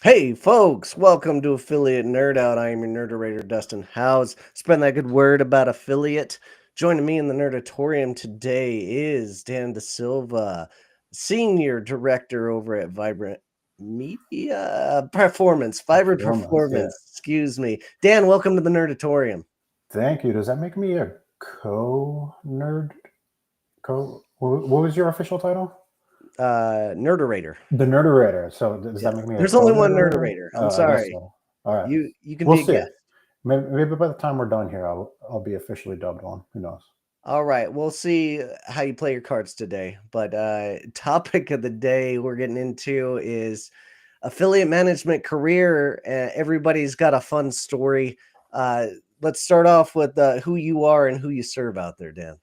Hey, folks, welcome to Affiliate Nerd Out. I am your nerderator, Dustin Howes. Spreading that good word about affiliate. Joining me in the Nerdatorium today is Dan Da Silva, Senior Director over at Vibrant Media Performance. Vibrant Performance, yeah. Performance, excuse me. Dan, welcome to the Nerdatorium. Thank you. Does that make me a co-nerd? What was your official title? Nerderator. The nerderator. So does Yeah, that make me a there's only one co-nerderator? Nerderator. I'm Oh, I guess sorry. so. All right. You can We'll be a see. guest. Maybe by the time we're done here, I'll be officially dubbed one. Who knows? All right, we'll see how you play your cards today. But topic of the day we're getting into is affiliate management career. Everybody's got a fun story. Uh, let's start off with who you are and who you serve out there, Dan.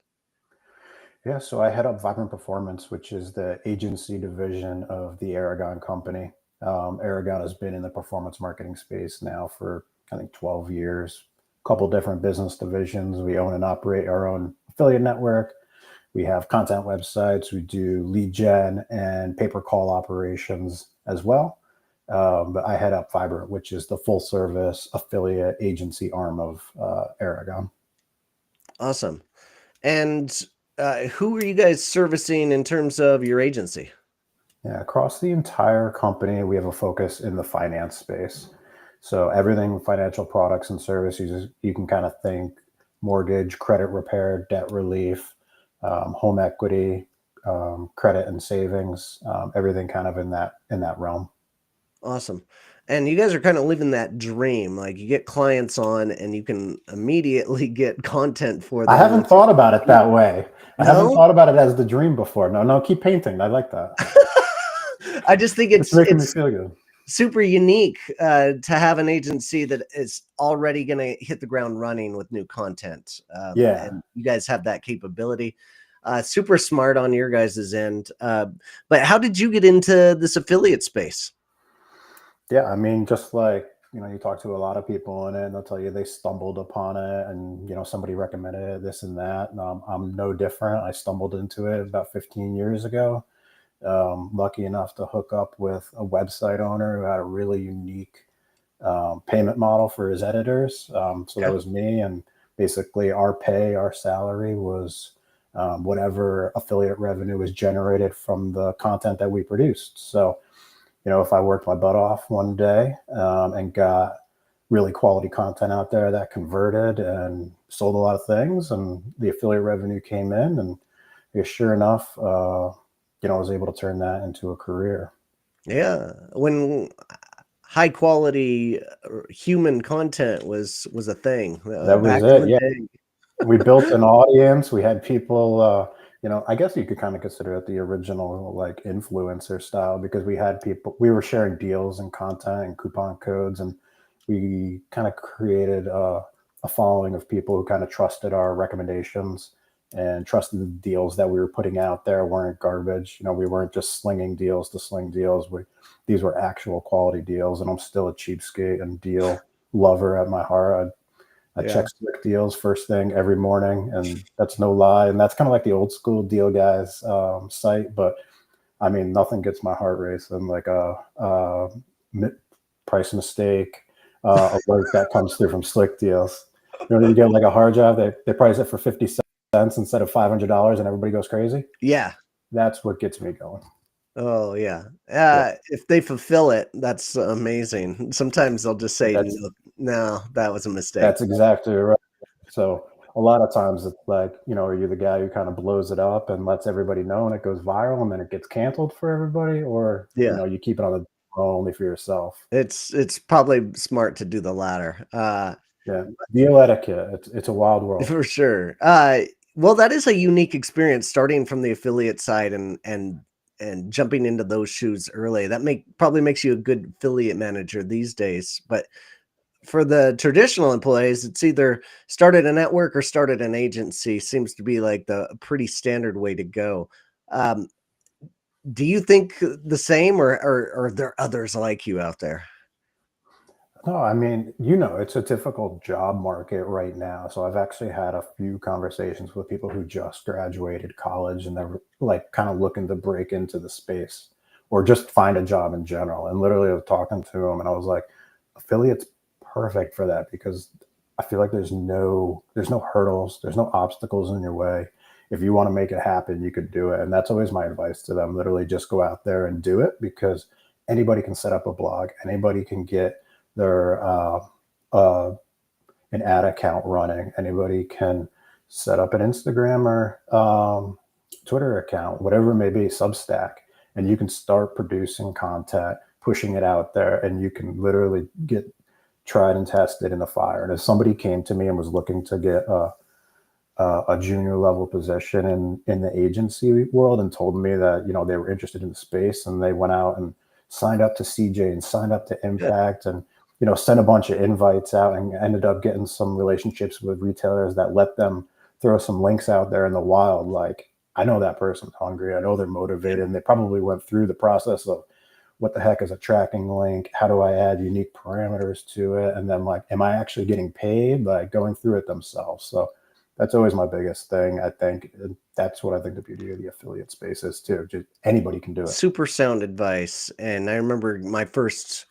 Yeah, so I head up Vibrant Performance, which is the agency division of the Aragon company. Aragon has been in the performance marketing space now for, I think, 12 years. A couple different business divisions. We own and operate our own affiliate network. We have content websites. We do lead gen and pay per call operations as well. But I head up Vibrant, which is the full service affiliate agency arm of Aragon. Awesome. And who are you guys servicing in terms of your agency? Yeah, across the entire company, we have a focus in the finance space. So everything financial products and services, you can kind of think mortgage, credit repair, debt relief, home equity, credit and savings, everything kind of in that realm. Awesome. And you guys are kind of living that dream. Like you get clients on and you can immediately get content for I them haven't with your thought about it that way. I haven't no. thought about it as the dream before. No, no, keep painting. I like that. I just think It's making me it's feel good. super unique to have an agency that is already going to hit the ground running with new content, Yeah. and you guys have that capability. Super smart on your guys' end. But how did you get into this affiliate space? Yeah, I mean, just like, you talk to a lot of people in it, and they'll tell you they stumbled upon it, and somebody recommended it, this and that. And I'm no different. I stumbled into it about 15 years ago. Lucky enough to hook up with a website owner who had a really unique payment model for his editors. So that Okay. was me, and basically our salary was whatever affiliate revenue was generated from the content that we produced. So if I worked my butt off one day and got really quality content out there that converted and sold a lot of things, and the affiliate revenue came in, and sure enough, I was able to turn that into a career. Yeah, when high quality human content was a thing That back was in it. the Yeah, day. we built an audience. We had people. I guess you could kind of consider it the original like influencer style, because we had people. We were sharing deals and content and coupon codes, and we kind of created a following of people who kind of trusted our recommendations and trusted the deals that we were putting out there weren't garbage. We weren't just slinging deals to sling deals. These were actual quality deals, and I'm still a cheapskate and deal lover at my heart. I Yeah. check Slick Deals first thing every morning, and that's no lie. And that's kind of like the old school Deal Guys site, but I mean, nothing gets my heart racing like a price mistake alert that comes through from Slick Deals. You get like a hard drive, they price it for 50 cents instead of $500, and everybody goes crazy. Yeah. That's what gets me going. Oh yeah. Yeah, If they fulfill it, that's amazing. Sometimes they'll just say, that's no, no, that was a mistake. that's exactly right. So a lot of times it's like, are you the guy who kind of blows it up and lets everybody know and it goes viral and then it gets canceled for everybody, or Yeah. you keep it on the only for yourself? It's probably smart to do the latter. Yeah, deal etiquette. It's a wild world. For sure. Well, that is a unique experience starting from the affiliate side and jumping into those shoes early. That probably makes you a good affiliate manager these days. But for the traditional employees, it's either started a network or started an agency. Seems to be like the pretty standard way to go. Um, do you think the same, or are there others like you out there? No, I mean, it's a difficult job market right now. So I've actually had a few conversations with people who just graduated college and they're like kind of looking to break into the space. or just find a job in general. And literally I was talking to him and I was like, affiliates perfect for that because I feel like there's no hurdles, there's no obstacles in your way. If you want to make it happen, you could do it. And that's always my advice to them. Literally just go out there and do it because anybody can set up a blog, anybody can get their uh, an ad account running, anybody can set up an Instagram or Twitter account, whatever it may be, Substack, and you can start producing content, pushing it out there, and you can literally get tried and tested in the fire. And if somebody came to me and was looking to get a junior level position in the agency world and told me that, you know, they were interested in the space and they went out and signed up to CJ and signed up to Yeah. Impact and, you know, sent a bunch of invites out and ended up getting some relationships with retailers that let them throw some links out there in the wild. Like, I know that person's hungry. I know they're motivated, and they probably went through the process of what the heck is a tracking link? How do I add unique parameters to it? And then, like, am I actually getting paid by going through it themselves? So that's always my biggest thing. I think that's what I think the beauty of the affiliate space is too. Just anybody can do it. Super sound advice. And I remember my first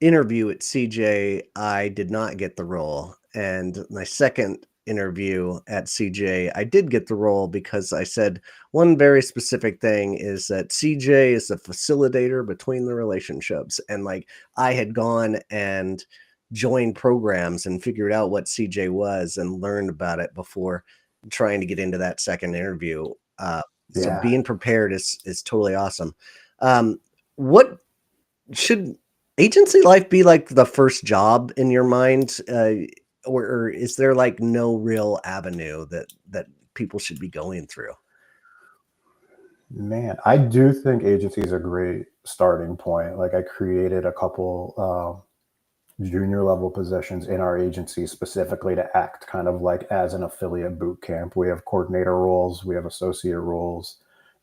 interview at CJ, I did not get the role. And my second interview at CJ, I did get the role because I said one very specific thing is that CJ is the facilitator between the relationships. And like I had gone and joined programs and figured out what CJ was and learned about it before trying to get into that second interview. So Yeah. being prepared is totally awesome. What should agency life be like the first job in your mind? Or is there like no real avenue that people should be going through? Man, I do think agency is a great starting point. Like, I created a couple junior level positions in our agency specifically to act kind of like as an affiliate boot camp. We have coordinator roles, we have associate roles,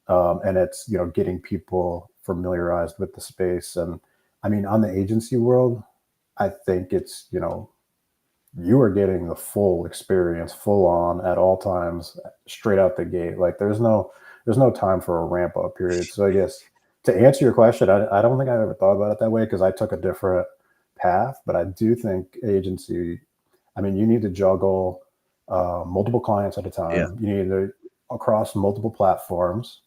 and it's, you know, getting people familiarized with the space. And I mean, on the agency world, I think it's, you know, you are getting the full experience, full on at all times, straight out the gate. Like, there's no time for a ramp up period. So I guess to answer your question, I don't think I ever thought about it that way because I took a different path. But I do think agency, I mean, you need to juggle multiple clients at a Yeah, time. You need to across multiple platforms.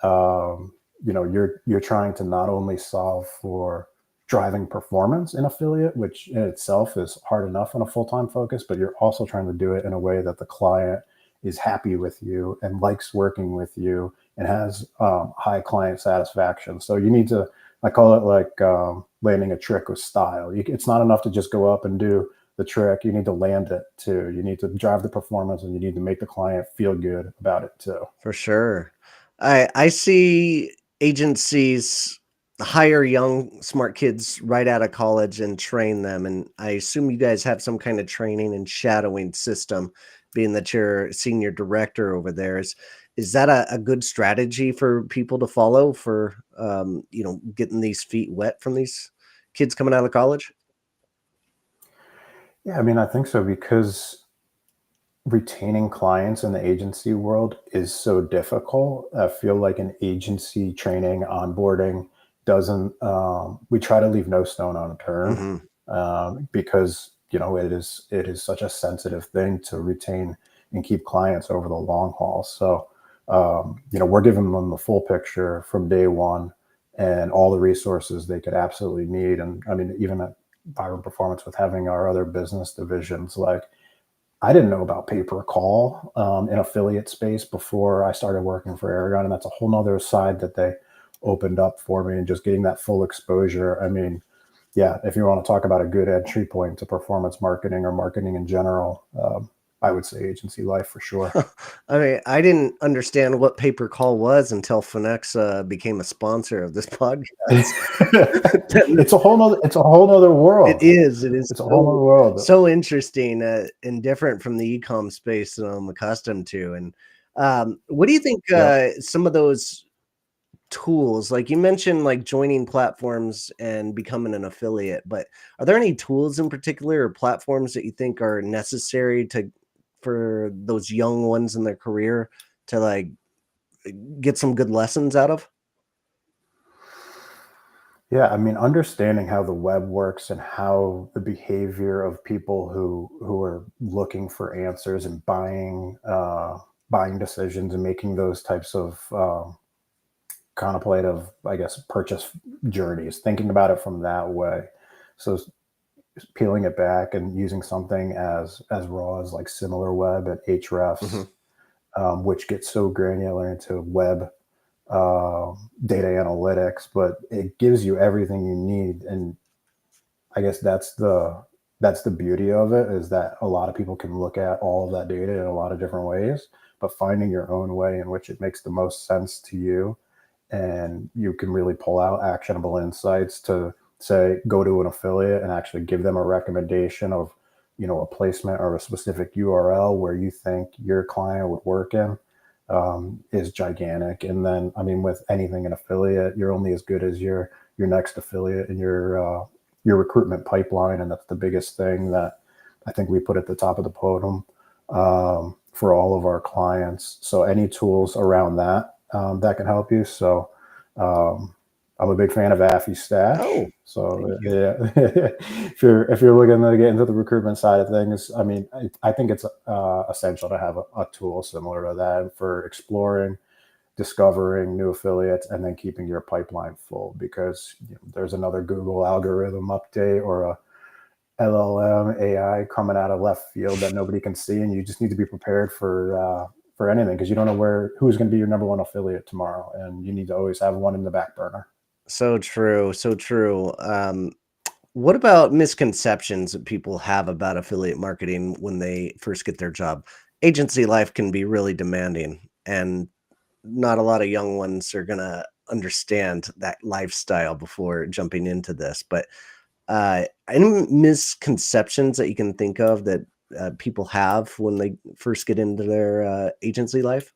You know, you're trying to not only solve for driving performance in affiliate, which in itself is hard enough in a full-time focus, but you're also trying to do it in a way that the client is happy with you and likes working with you and has high client satisfaction. So you need to, I call it like landing a trick with style. It's not enough to just go up and do the trick. You need to land it too. You need to drive the performance and you need to make the client feel good about it too. for sure. I see agencies hire young smart kids right out of college and train them, and I assume you guys have some kind of training and shadowing system, being that you're senior director over there. Is that a good strategy for people to follow for getting these feet wet from these kids coming out of college? Yeah, I mean, I think so because retaining clients in the agency world is so difficult. I feel like an agency training onboarding doesn't, we try to leave no stone unturned Hmm. because, you know, it is such a sensitive thing to retain and keep clients over the long haul. So, you know, we're giving them the full picture from day one and all the resources they could absolutely need. And I mean, even at Byron Performance with having our other business divisions, like, I didn't know about pay per call in affiliate space before I started working for Aragon, and that's a whole nother side that they opened up for me, and just getting that full exposure. I mean, yeah, if you want to talk about a good entry point to performance marketing or marketing in general, I would say agency life for sure. I mean, I didn't understand what pay per call was until Finexa became a sponsor of this podcast. It's a whole nother It world. is. It is It's a whole nother so world. so interesting, and different from the e-com space that I'm accustomed to. And what do you think? Yeah. Some of those tools, like you mentioned, like joining platforms and becoming an affiliate, but are there any tools in particular or platforms that you think are necessary to for those young ones in their career to like get some good lessons out of? Yeah, I mean, understanding how the web works and how the behavior of people who are looking for answers and buying decisions and making those types of contemplative, I guess, purchase journeys, thinking about it from that way. So peeling it back and using something as raw as like SimilarWeb and Ahrefs, Hmm. which gets so granular into web data analytics, but it gives you everything you need. And I guess that's the beauty of it, is that a lot of people can look at all of that data in a lot of different ways, but finding your own way in which it makes the most sense to you, and you can really pull out actionable insights to say go to an affiliate and actually give them a recommendation of, a placement or a specific URL where you think your client would work in, is gigantic. And then, I mean, with anything in affiliate, you're only as good as your next affiliate in your recruitment pipeline, and that's the biggest thing that I think we put at the top of the podium, for all of our clients. So any tools around that, that can help you. So um, I'm a big fan of Affy Stash. Oh, thank So you. yeah, if you're looking to get into the recruitment side of things, I mean, I think it's essential to have a tool similar to that for exploring, discovering new affiliates, and then keeping your pipeline full, because there's another Google algorithm update or a LLM AI coming out of left field that nobody can see, and you just need to be prepared for anything, because you don't know who's going to be your number one affiliate tomorrow, and you need to always have one in the back burner. So true. So true. What about misconceptions that people have about affiliate marketing when they first get their job? Agency life can be really demanding, and not a lot of young ones are gonna understand that lifestyle before jumping into this. But any misconceptions that you can think of that people have when they first get into their agency life?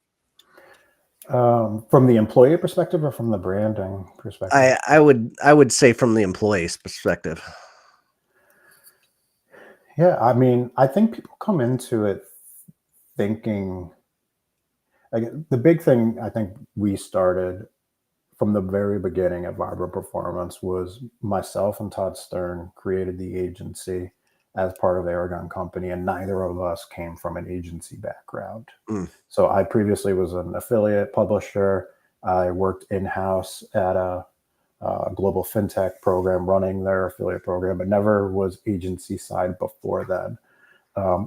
From the employee perspective or from the branding perspective? I would say from the employee's perspective. Yeah, I mean, I think people come into it thinking, like, the big thing I think we started from the very beginning at Vibrant Performance was myself and Todd Stern created the agency as part of Aragon Company, and neither of us came from an agency background. Mm, So I previously was an affiliate publisher. I worked in house at a global fintech program running their affiliate program, but never was agency side before then.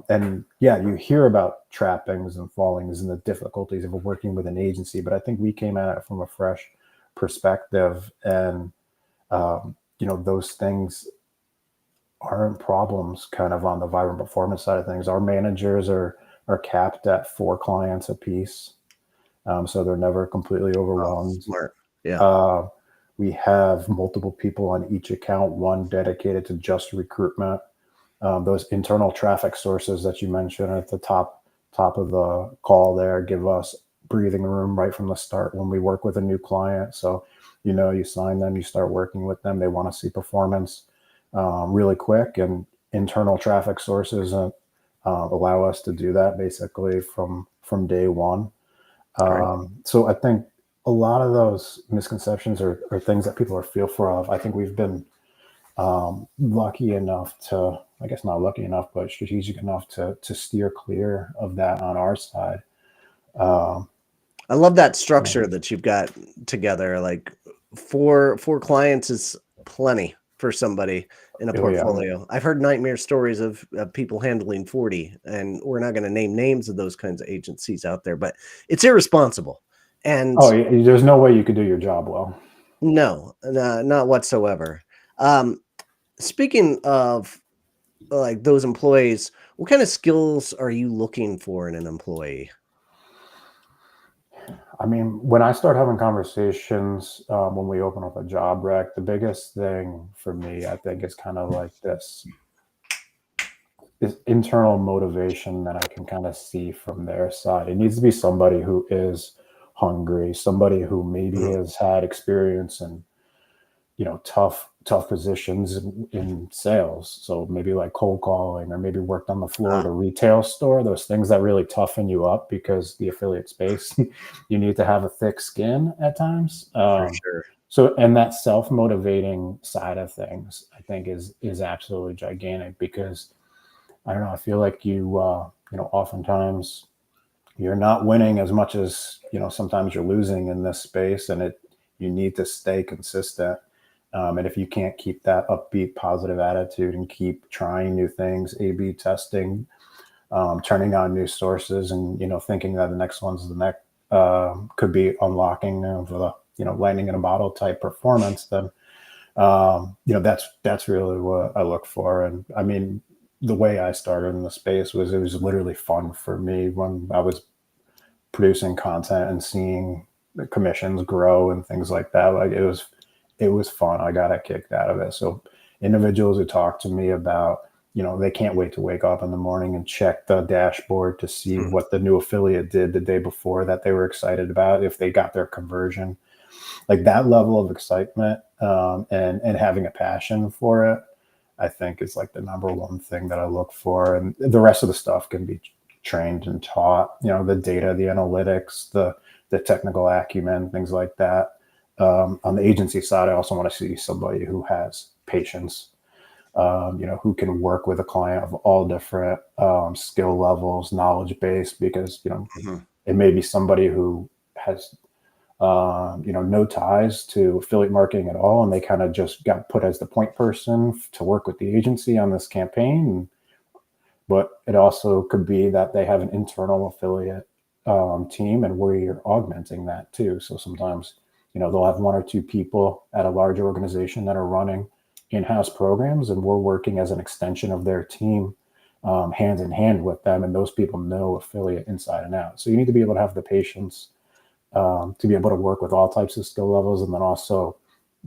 And yeah, you hear about trappings and fallings and the difficulties of working with an agency, but I think we came at it from a fresh perspective. And those things aren't problems kind of on the Vibrant Performance side of things. Our managers are capped at 4 clients apiece, so they're never completely oh, overwhelmed. smart. Yeah. Uh, we have multiple people on each account, one dedicated to just recruitment. Those internal traffic sources that you mentioned at the top of the call there give us breathing room right from the start when we work with a new client. So, you sign them, you start working with them, they want to see performance really quick, and internal traffic sources allow us to do that basically from day one. Right. So I think a lot of those misconceptions are things that people are fearful of. I think we've been lucky enough to, I guess not lucky enough, but strategic enough to steer clear of that on our side. Um, I love that so, structure that you've got together. Like four clients is plenty for somebody in a oh yeah, portfolio. I've heard nightmare stories of people handling 40, and we're not going to name names of those kinds of agencies out there, but it's irresponsible. And oh, there's no way you could do your job well. no, not whatsoever. Um, Speaking of like those employees, what kind of skills are you looking for in an employee? I mean, when I start having conversations, when we open up a job rec, the biggest thing for me, I think, is kind of like this internal motivation that I can kind of see from their side. It needs to be somebody who is hungry, somebody who maybe Mhm. has had experience in, tough positions in sales. So maybe like cold calling, or maybe worked on the floor Ah, of a retail store, those things that really toughen you up, because the affiliate space, you need to have a thick skin at times. for sure. So, and that self-motivating side of things, I think is absolutely gigantic because I don't know, I feel like oftentimes you're not winning as much as, sometimes you're losing in this space, and you need to stay consistent. And if you can't keep that upbeat, positive attitude and keep trying new things, A/B testing, turning on new sources, and thinking that the next one's the next could be unlocking of the lightning in a bottle type performance, then that's really what I look for. And I mean, the way I started in the space was it was literally fun for me when I was producing content and seeing the commissions grow and things like that. Like it was fun. I got a kick out of it. So individuals who talk to me about, they can't wait to wake up in the morning and check the dashboard to see what the new affiliate did the day before that they were excited about, if they got their conversion, like that level of excitement, and having a passion for it, I think is like the number one thing that I look for. And the rest of the stuff can be trained and taught, the data, the analytics, the technical acumen, things like that. On the agency side, I also want to see somebody who has patience, who can work with a client of all different skill levels, knowledge base, because, it may be somebody who has, no ties to affiliate marketing at all, and they kind of just got put as the point person to work with the agency on this campaign. But it also could be that they have an internal affiliate team, and we're augmenting that too. So sometimes, they'll have one or two people at a large organization that are running in-house programs, and we're working as an extension of their team, hand in hand with them. And those people know affiliate inside and out. So you need to be able to have the patience to be able to work with all types of skill levels, and then also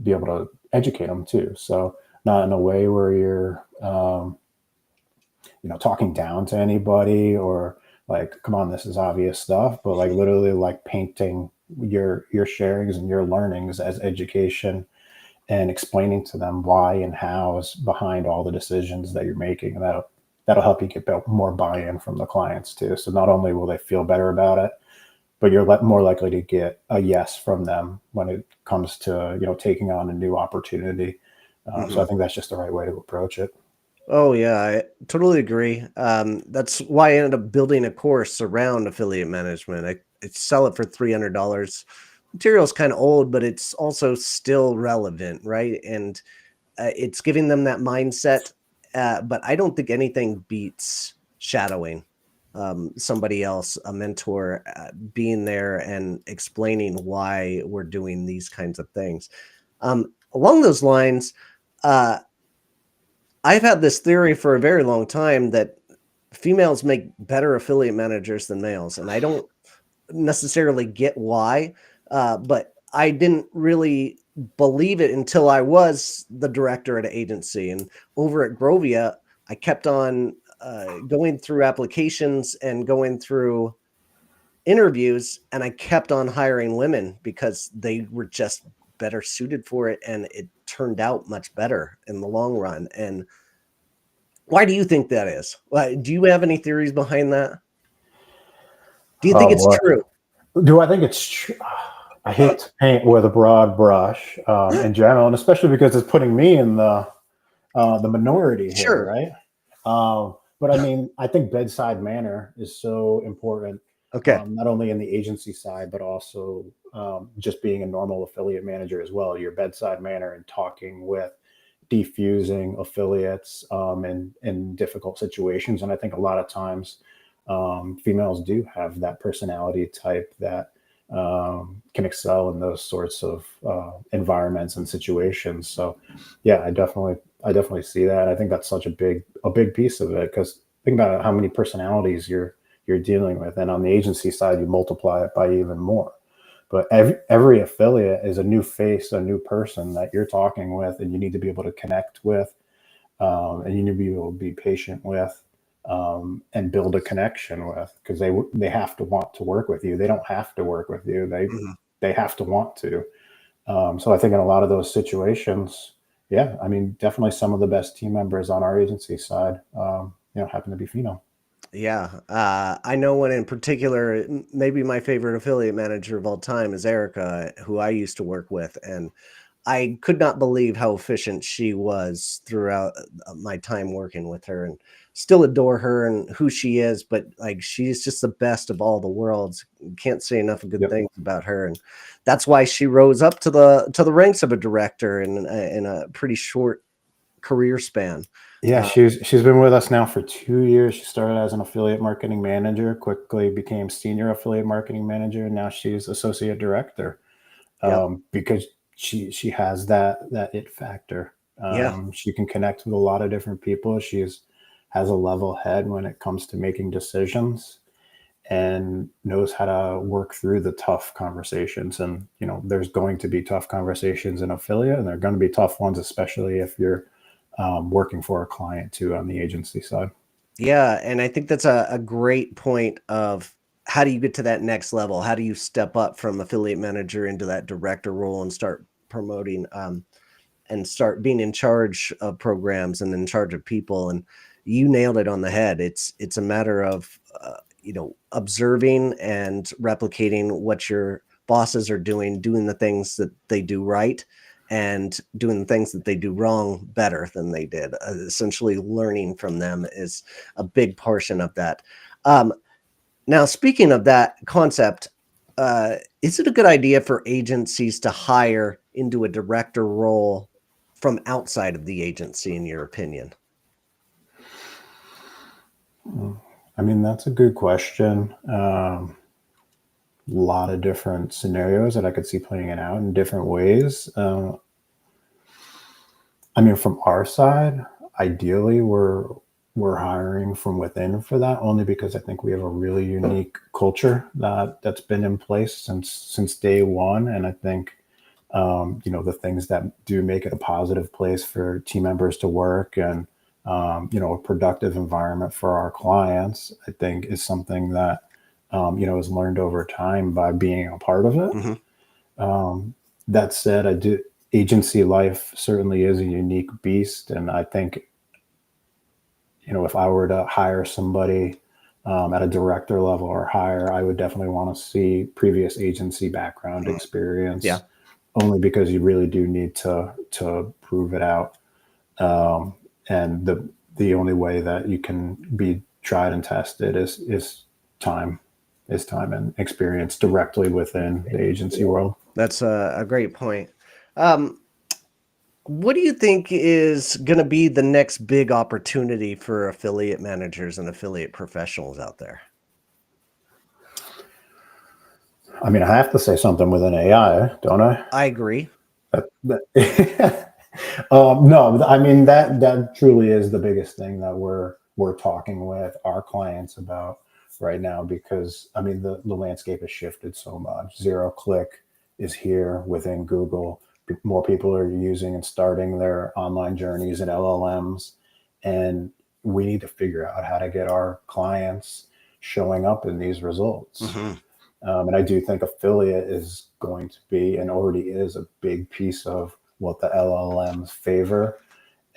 be able to educate them too. So not in a way where you're, talking down to anybody, or like, come on, this is obvious stuff, but like literally like painting your sharings and your learnings as education, and explaining to them why and how's behind all the decisions that you're making. And that'll help you get more buy-in from the clients too. So not only will they feel better about it, but you're more likely to get a yes from them when it comes to, taking on a new opportunity. So I think that's just the right way to approach it. Oh yeah, I totally agree. That's why I ended up building a course around affiliate management. I sell it for $300. Material's kind of old, but it's also still relevant, right? And it's giving them that mindset. But I don't think anything beats shadowing somebody else, a mentor, being there and explaining why we're doing these kinds of things. Along those lines, uh, I've had this theory for a very long time that females make better affiliate managers than males, and I don't necessarily get why, but I didn't really believe it until I was the director at an agency. And over at Grovia, I kept on going through applications and going through interviews, and I kept on hiring women because they were just better suited for it, and it turned out much better in the long run. And why do you think that is? Do you have any theories behind that? Do you think Oh it's boy. true? Do I think it's true? I hate to paint with a broad brush in general, and especially because it's putting me in the minority here, Sure. right? But I mean, I think bedside manner is so important, Okay. not only in the agency side, but also just being a normal affiliate manager as well. Your bedside manner and talking with, defusing affiliates in difficult situations. And I think a lot of times females do have that personality type that can excel in those sorts of environments and situations. So yeah, I definitely see that. I think that's such a big piece of it, because think about how many personalities you're dealing with, and on the agency side, you multiply it by even more. But every affiliate is a new face, a new person that you're talking with, and you need to be able to connect with, and you need to be able to be patient with, and build a connection with, because they have to want to work with you. They don't have to work with you. Mhm. They have to want to. So I think in a lot of those situations, yeah, I mean, definitely some of the best team members on our agency side, happen to be female. Yeah, I know one in particular. Maybe my favorite affiliate manager of all time is Erica, who I used to work with, and I could not believe how efficient she was throughout my time working with her, and still adore her and who she is. But like, she's just the best of all the worlds. Can't say enough good Yep. things about her, and that's why she rose up to the ranks of a director in a pretty short career span. Yeah, Uh, she's been with us now for 2 years. She started as an affiliate marketing manager, quickly became senior affiliate marketing manager, and now she's associate director, yep. because she has that it factor. Yeah. She can connect with a lot of different people. She's has a level head when it comes to making decisions, and knows how to work through the tough conversations. And there's going to be tough conversations in affiliate, and they're going to be tough ones, especially if you're working for a client too on the agency side. Yeah, and I think that's a great point of how do you get to that next level? How do you step up from affiliate manager into that director role and start promoting and start being in charge of programs and in charge of people? And you nailed it on the head. It's a matter of observing and replicating what your bosses are doing the things that they do right, and doing the things that they do wrong better than they did. Essentially, learning from them is a big portion of that. Um, Now, speaking of that concept, is it a good idea for agencies to hire into a director role from outside of the agency, in your opinion? I mean, that's a good question. A lot of different scenarios that I could see playing it out in different ways. I mean, from our side, ideally, we're hiring from within for that, only because I think we have a really unique culture that's been in place since day one. And I think the things that do make it a positive place for team members to work, and a productive environment for our clients, I think is something that is learned over time by being a part of it. Hmm. Um, that said, I do agency life certainly is a unique beast, and I think if I were to hire somebody at a director level or higher, I would definitely want to see previous agency background Yeah. experience, only because you really do need to prove it out. Um, and the only way that you can be tried and tested time is time and experience directly within the agency world. That's a great point. Um, what do you think is going to be the next big opportunity for affiliate managers and affiliate professionals out there? I mean, I have to say something within AI, don't I? I agree. No, I mean that truly is the biggest thing that we're talking with our clients about right now, because I mean the landscape has shifted so much. Zero click is here within Google. More people are using and starting their online journeys in LLMs, and we need to figure out how to get our clients showing up in these results. Hmm. And I do think affiliate is going to be, and already is, a big piece of what the LLMs favor,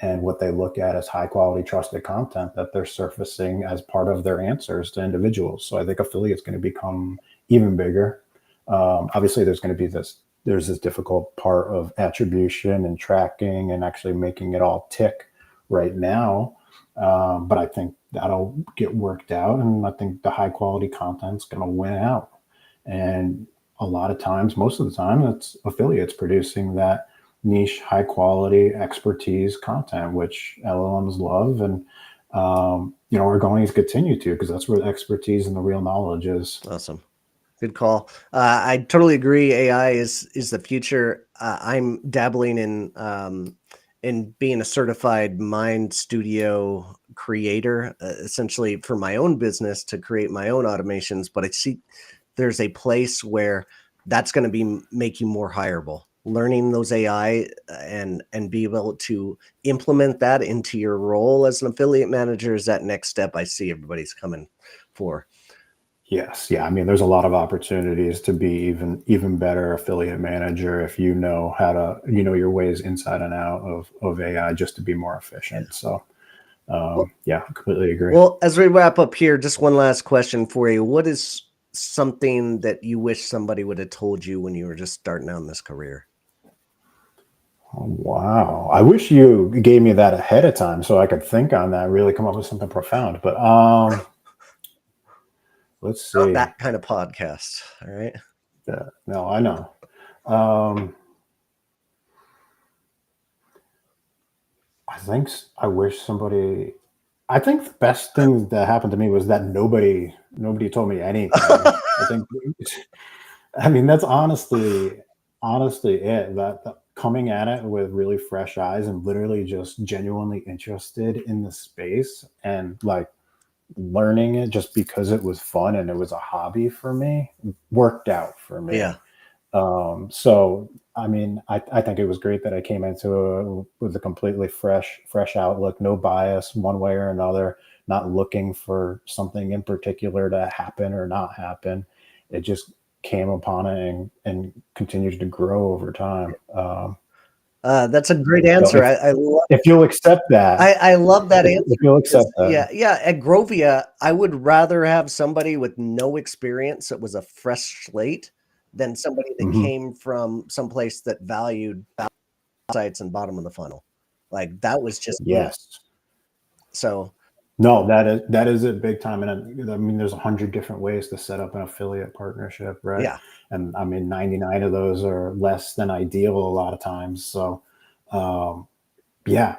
and what they look at as high quality, trusted content that they're surfacing as part of their answers to individuals. So I think affiliate's going to become even bigger. Obviously, there's this difficult part of attribution and tracking and actually making it all tick right now. But I think that'll get worked out, and I think the high quality content's going to win out. And a lot of times, most of the time, it's affiliates producing that niche, high quality expertise content, which LLMs love, and are going to continue to, because that's where the expertise and the real knowledge is. Awesome. Good call. I totally agree. AI is the future. I'm dabbling in being a certified Mind Studio creator, essentially for my own business to create my own automations. But I see there's a place where that's going to be make you more hireable. Learning those AI and be able to implement that into your role as an affiliate manager is that next step I see everybody's coming for. Yes, yeah. I mean, there's a lot of opportunities to be even better affiliate manager if you know how to your ways inside and out of AI, just to be more efficient. So Yeah, I completely agree. Well, as we wrap up here, just one last question for you. What is something that you wish somebody would have told you when you were just starting out in this career? Oh, wow. I wish you gave me that ahead of time so I could think on that, really come up with something profound. But let's Not see. that kind of podcast. All right. Yeah, no, I know. Um, I wish somebody. I think the best thing that happened to me was that nobody told me anything. I think. I mean, that's honestly it. That coming at it with really fresh eyes and literally just genuinely interested in the space and like learning it just because it was fun and it was a hobby for me worked out for Yeah. me. So I mean, I think it was great that I came into it with a completely fresh outlook, no bias one way or another, not looking for something in particular to happen or not happen. It just came upon it and continued to grow over time. That's a great So answer. I love. if you'll accept that, I love that if answer you'll because accept that, yeah, at Grovia, I would rather have somebody with no experience that was a fresh slate than somebody that mhm, came from someplace that valued sites and bottom of the funnel. Like that was just me. yes. So No, that is it big time, and I mean, there's 100 different ways to set up an affiliate partnership, right? yeah, And I mean, 99 of those are less than ideal a lot of times. So, um, yeah,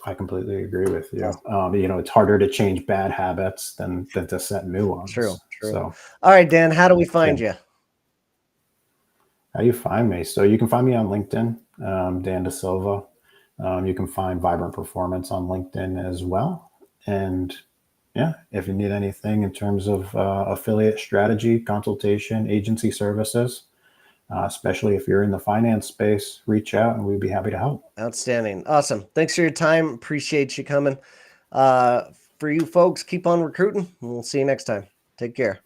I completely agree with you. awesome. It's harder to change bad habits than to set new True, ones. true. So, All right, Dan, how do we yeah. find you? How do you find me? So you can find me on LinkedIn, Dan De Silva. You can find Vibrant Performance on LinkedIn as well. And yeah, if you need anything in terms of affiliate strategy, consultation, agency services, especially if you're in the finance space, reach out and we'd be happy to help. Outstanding. Awesome. Thanks for your time. Appreciate you coming. Uh, for you folks, keep on recruiting, and we'll see you next time. Take care.